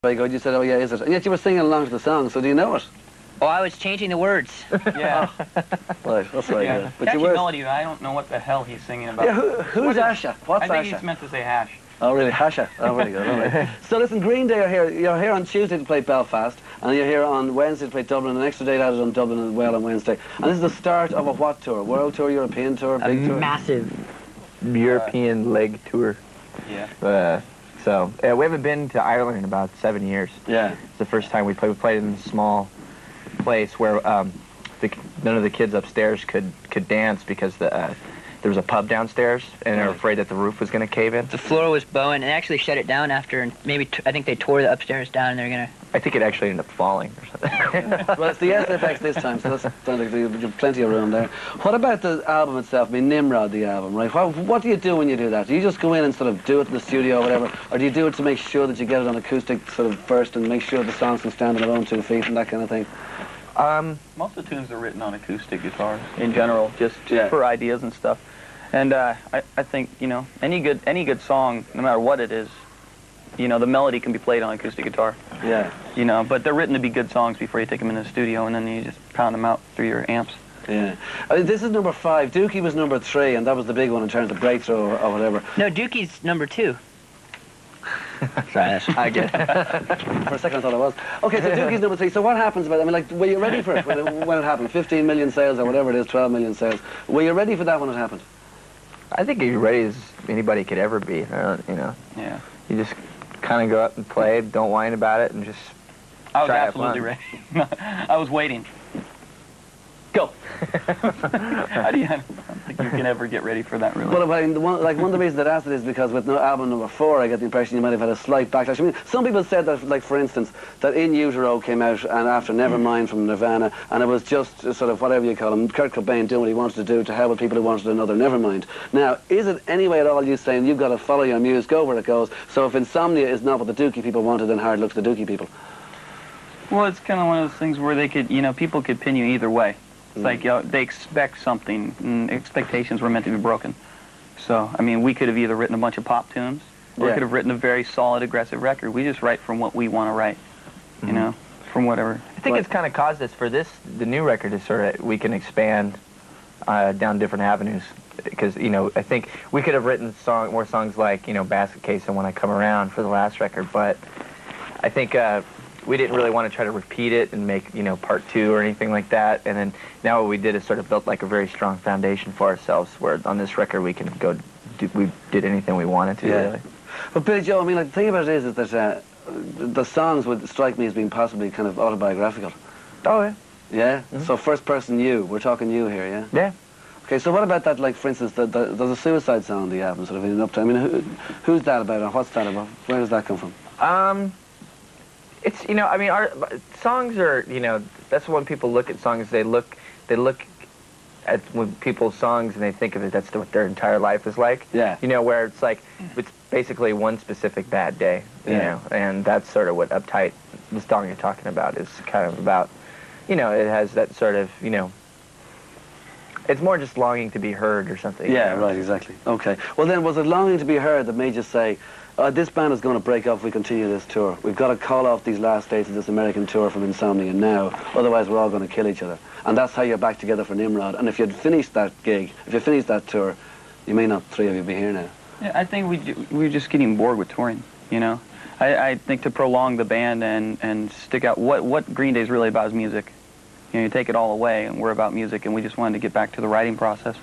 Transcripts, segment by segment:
Very good. You said, oh yeah, is it? And yet you were singing along to the song, so do you know it? Oh, I was changing the words. Yeah. Right, that's very good. But Catchy you were... melody, I don't know what the hell he's singing about. Yeah, who's Asha? What's I think Asha? he's meant to say hash. Oh, really? Hasha. Oh, very good. All right. So listen, Green Day are here. You're here on Tuesday to play Belfast, and you're here on Wednesday to play Dublin. An extra date added on Dublin as well on Wednesday. And this is the start of a what tour? World tour, European tour, big tour? Massive European leg tour. Yeah. So we haven't been to Ireland in about 7 years. Yeah. It's the first time we played. We played in a small place where none of the kids upstairs could dance because there was a pub downstairs, and they were afraid that the roof was going to cave in. The floor was bowing, and they actually shut it down after, and maybe I think they tore the upstairs down, and they're gonna... I think it actually ended up falling or something. Well, it's the SFX this time, so that's sounds like there's plenty of room there. What about the album itself? I mean, Nimrod, the album, right? What do you do when you do that? Do you just go in and sort of do it in the studio or whatever, or do you do it to make sure that you get it on acoustic sort of first and make sure the songs can stand on their own 2 feet and that kind of thing? Most of the tunes are written on acoustic guitars in general, just for ideas and stuff. And I think, you know, any good song, no matter what it is, you know, the melody can be played on acoustic guitar. Yeah. You know, but they're written to be good songs before you take them in the studio, and then you just pound them out through your amps. Yeah. I mean, this is number 5. Dookie was number 3, and that was the big one in terms of breakthrough or whatever. No, Dookie's number 2. Sorry, I get it. For a second I thought it was. Okay, so Dookie's number 3. So what happens about it? I mean, like, were you ready for it when it happened? 15 million sales or whatever it is, 12 million sales. Were you ready for that when it happened? I think you're ready as anybody could ever be, you know. Yeah. You just kind of go up and play, don't whine about it, and just I was try absolutely ready. I was waiting. Go. I don't think you can ever get ready for that, really. Well, I mean, one of the reasons that I asked it is because with album number 4, I get the impression you might have had a slight backlash. I mean, some people said that, like, for instance, that In Utero came out and after Nevermind from Nirvana, and it was just sort of whatever you call him, Kurt Cobain doing what he wanted to do to hell with people who wanted another Nevermind. Now, is it any way at all you saying you've got to follow your muse, go where it goes, so if Insomnia is not what the Dookie people wanted, then Hard Luck's the Dookie people? Well, it's kind of one of those things where they could, you know, people could pin you either way. It's like, you know, they expect something, and expectations were meant to be broken. So, I mean, we could have either written a bunch of pop tunes, or we could have written a very solid, aggressive record. We just write from what we want to write, you know, from whatever. I think it's kind of caused us for the new record is sort of, we can expand down different avenues. Because, you know, I think we could have written more songs like, you know, Basket Case and When I Come Around for the last record, but I think we didn't really want to try to repeat it and make, you know, part 2 or anything like that. And then now what we did is sort of built like a very strong foundation for ourselves, where on this record we can go, we did anything we wanted to, really. But Billy Joe, I mean, like, the thing about it is that the songs would strike me as being possibly kind of autobiographical. Oh, yeah. Yeah? So first person you, we're talking you here, yeah? Yeah. Okay, so what about that, like, for instance, there's a suicide song on the album, sort of, in up to, I mean, who's that about, or what's that about? Where does that come from? It's, you know, I mean, our songs are, you know, that's when people look at songs, they look at when people's songs and they think of it, that's what their entire life is like. Yeah. You know, where it's like, it's basically one specific bad day, you know, and that's sort of what Uptight, the song you're talking about, is kind of about. You know, it has that sort of, you know, it's more just longing to be heard or something. Yeah, you know? right, exactly. Okay. Well then, was it longing to be heard that made you say, this band is going to break up if we continue this tour. We've got to call off these last dates of this American tour from Insomnia now, otherwise we're all going to kill each other. And that's how you're back together for Nimrod. And if you'd finished that gig, if you finished that tour, you may not, 3 of you, be here now. Yeah, I think we're just getting bored with touring, you know. I think to prolong the band and stick out, what Green Day is really about is music. You know, you take it all away, and we're about music, and we just wanted to get back to the writing process.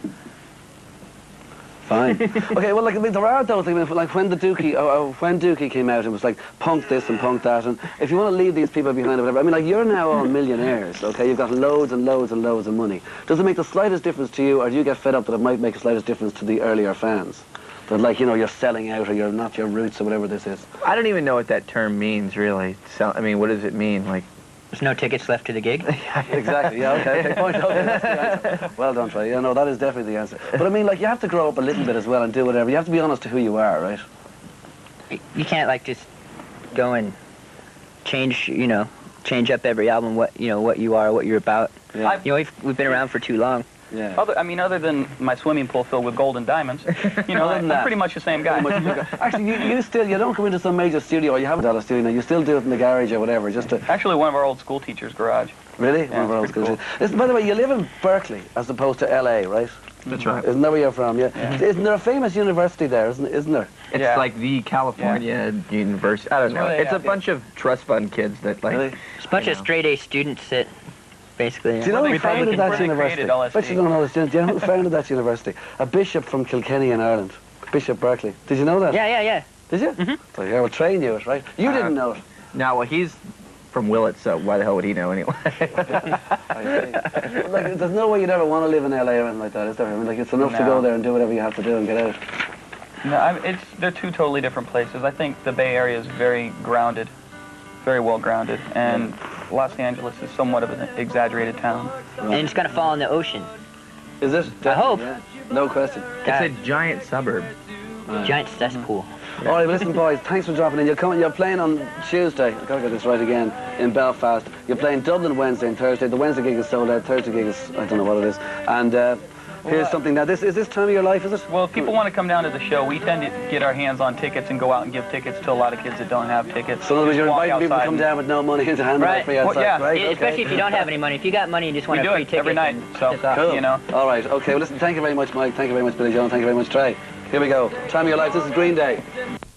Fine. Okay, well, like, I mean, there are those things, like when the Dookie, when Dookie came out, it was like punk this and punk that, and if you want to leave these people behind or whatever, I mean, like, you're now all millionaires, okay? You've got loads and loads and loads of money. Does it make the slightest difference to you, or do you get fed up that it might make the slightest difference to the earlier fans? That, like, you know, you're selling out, or you're not your roots, or whatever this is? I don't even know what that term means, really. I mean, what does it mean? Like, there's no tickets left to the gig? Exactly, yeah, okay, point, okay, that's the answer. Well done, Trey. Yeah, no, that is definitely the answer. But I mean, like, you have to grow up a little bit as well and do whatever. You have to be honest to who you are, right? You can't, like, just go and change, you know, change up every album what you are, what you're about. Yeah. You know, we've been around for too long. Yeah. Other than my swimming pool filled with gold and diamonds, you know, Other than I'm that. pretty much the same guy. Actually, you don't come into some major studio, or you haven't got a studio now, you still do it in the garage or whatever, just to... Actually, one of our old school teachers' garage. Really? Yeah, One of our old it's pretty schools. Listen, by the way, you live in Berkeley as opposed to LA, right? That's right. Isn't that where you're from? Yeah. Isn't there a famous university there? Isn't there? It's Yeah. like the California University. I don't know. really, It's yeah. a bunch of trust fund kids that like. Really? It's a bunch of straight-A students that basically... Do you know who founded that where they university? created LSD. Bet you don't know this. Do you know who founded that university? A bishop from Kilkenny in Ireland. Bishop Berkeley. Did you know that? Yeah. Did you? Mm-hmm. So yeah, well, Trey knew it, right? You didn't know it. No, well, he's from Willett, so why the hell would he know anyway? I see. Like, there's no way you'd ever want to live in LA or anything like that, is there? I mean, like, it's enough to No. go there and do whatever you have to do and get out. No, they're two totally different places. I think the Bay Area is very grounded, very well grounded, and Los Angeles is somewhat of an exaggerated town. And it's going to fall in the ocean. Is it? I hope. Yeah. No question. It's a giant suburb. Giant cesspool. All right, well, listen, boys, thanks for dropping in. You're playing on Tuesday. I've got to get this right again, in Belfast. You're playing Dublin Wednesday and Thursday. The Wednesday gig is sold out. Thursday gig is, I don't know what it is. And here's something now. Is this time of your life, is it? Well, if people want to come down to the show, we tend to get our hands on tickets and go out and give tickets to a lot of kids that don't have tickets. So in other words, you're Walk inviting people to outside come and- down with no money and to hand Right. out free outside, Well, yeah. right? Okay. Especially if you don't have any money. If you got money and just want We a do free it ticket. every night, then so, piss off. Cool. you know. All right, okay. Well, listen, thank you very much, Mike. Thank you very much, Billy Joe. Thank you very much, Trey. Here we go. Time of your life. This is Green Day.